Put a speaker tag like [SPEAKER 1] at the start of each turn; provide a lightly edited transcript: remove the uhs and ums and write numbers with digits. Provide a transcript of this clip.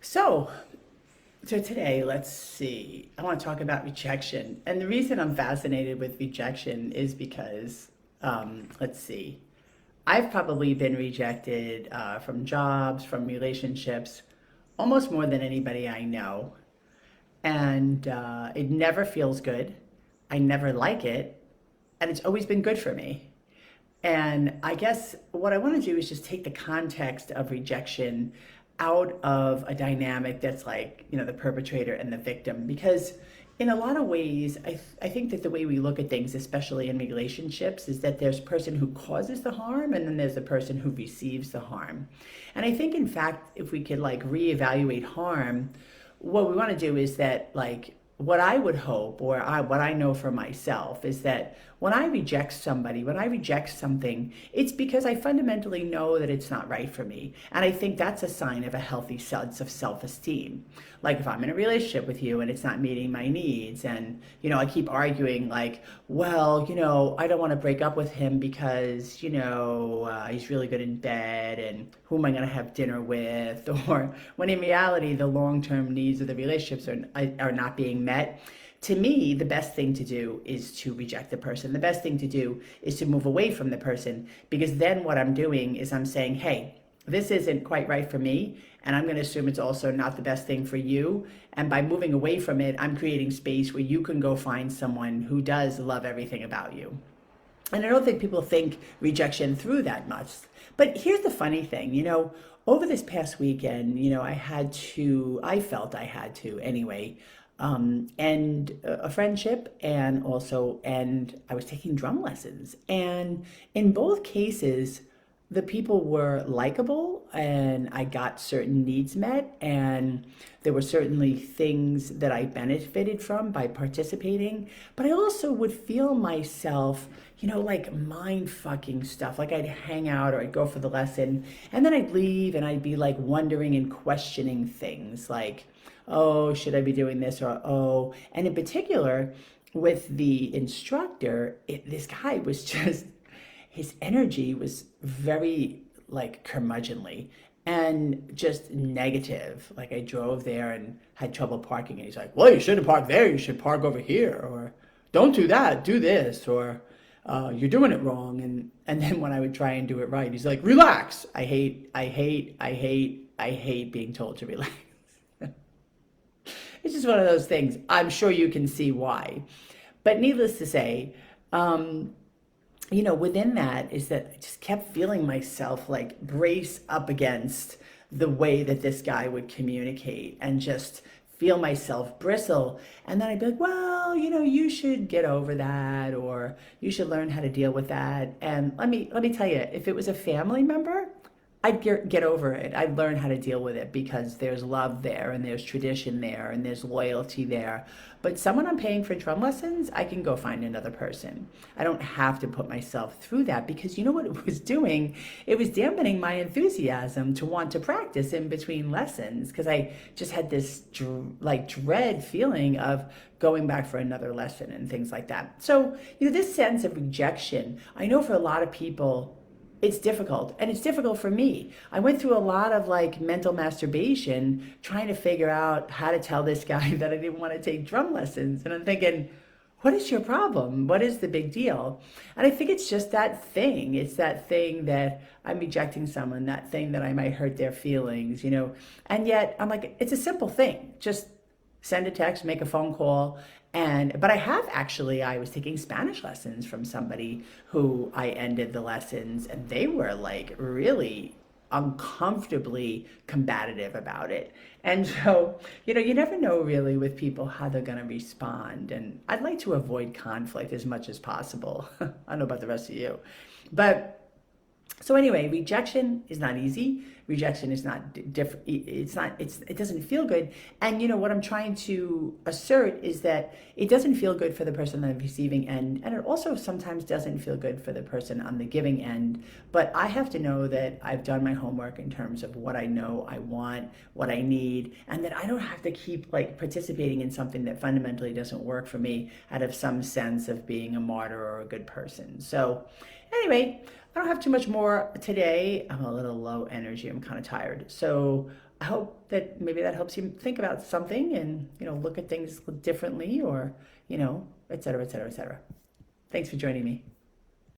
[SPEAKER 1] So, so today, let's see. I want to talk about rejection. And the reason I'm fascinated with rejection is because, let's see, I've probably been rejected from jobs, from relationships, almost more than anybody I know. And it never feels good. I never like it. And it's always been good for me. And I guess what I want to do is just take the context of rejection out of a dynamic that's like, the perpetrator and the victim. Because in a lot of ways, I think that the way we look at things, especially in relationships, is that there's a person who causes the harm and then there's a person who receives the harm. And I think, in fact, if we could like reevaluate harm, what we want to do is that like what I would hope, or what I know for myself, is that when I reject somebody, when I reject something, it's because I fundamentally know that it's not right for me. And I think that's a sign of a healthy sense of self-esteem. Like if I'm in a relationship with you and it's not meeting my needs, and, I keep arguing like, well, I don't want to break up with him because, he's really good in bed and who am I going to have dinner with? Or when in reality, the long-term needs of the relationships are not being met. To me, the best thing to do is to reject the person. The best thing to do is to move away from the person, because then what I'm doing is I'm saying, hey, this isn't quite right for me, and I'm going to assume it's also not the best thing for you. And by moving away from it, I'm creating space where you can go find someone who does love everything about you. And I don't think people think rejection through that much. But here's the funny thing, over this past weekend, I felt I had to anyway, end a friendship, and also end, I was taking drum lessons. And in both cases, the people were likable and I got certain needs met, and there were certainly things that I benefited from by participating, but I also would feel myself, like mind fucking stuff. Like I'd hang out or I'd go for the lesson and then I'd leave and I'd be like wondering and questioning things like, oh, should I be doing this? Or, oh, and in particular with the instructor, this guy was just, his energy was very like curmudgeonly and just negative. Like I drove there and had trouble parking, and he's like, well, you shouldn't park there, you should park over here, or don't do that, do this, or you're doing it wrong. And then when I would try and do it right, he's like, relax. I hate being told to relax. It's just one of those things. I'm sure you can see why. But needless to say, within that is that I just kept feeling myself like brace up against the way that this guy would communicate, and just feel myself bristle. And then I'd be like, well, you should get over that, or you should learn how to deal with that. And let me tell you, if it was a family member, I'd get over it. I'd learn how to deal with it because there's love there and there's tradition there and there's loyalty there. But someone I'm paying for drum lessons, I can go find another person. I don't have to put myself through that, because you know what it was doing? It was dampening my enthusiasm to want to practice in between lessons, because I just had this dread feeling of going back for another lesson and things like that. So, this sense of rejection, I know for a lot of people, it's difficult, and it's difficult for me. I went through a lot of like mental masturbation trying to figure out how to tell this guy that I didn't want to take drum lessons. And I'm thinking, what is your problem? What is the big deal? And I think it's just that thing. It's that thing that I'm rejecting someone, that thing that I might hurt their feelings, And yet I'm like, it's a simple thing. Just send a text, make a phone call. But I was taking Spanish lessons from somebody who I ended the lessons, and they were like really uncomfortably combative about it. And so, you never know really with people how they're going to respond. And I'd like to avoid conflict as much as possible. I don't know about the rest of you. But so anyway, rejection is not easy. Rejection is not different. It doesn't feel good. And what I'm trying to assert is that it doesn't feel good for the person on the receiving end. And it also sometimes doesn't feel good for the person on the giving end. But I have to know that I've done my homework in terms of what I know I want, what I need, and that I don't have to keep like participating in something that fundamentally doesn't work for me out of some sense of being a martyr or a good person. So anyway, I don't have too much more today. I'm a little low energy. I'm kind of tired. So I hope that maybe that helps you think about something and, look at things differently or, et cetera, et cetera, et cetera. Thanks for joining me.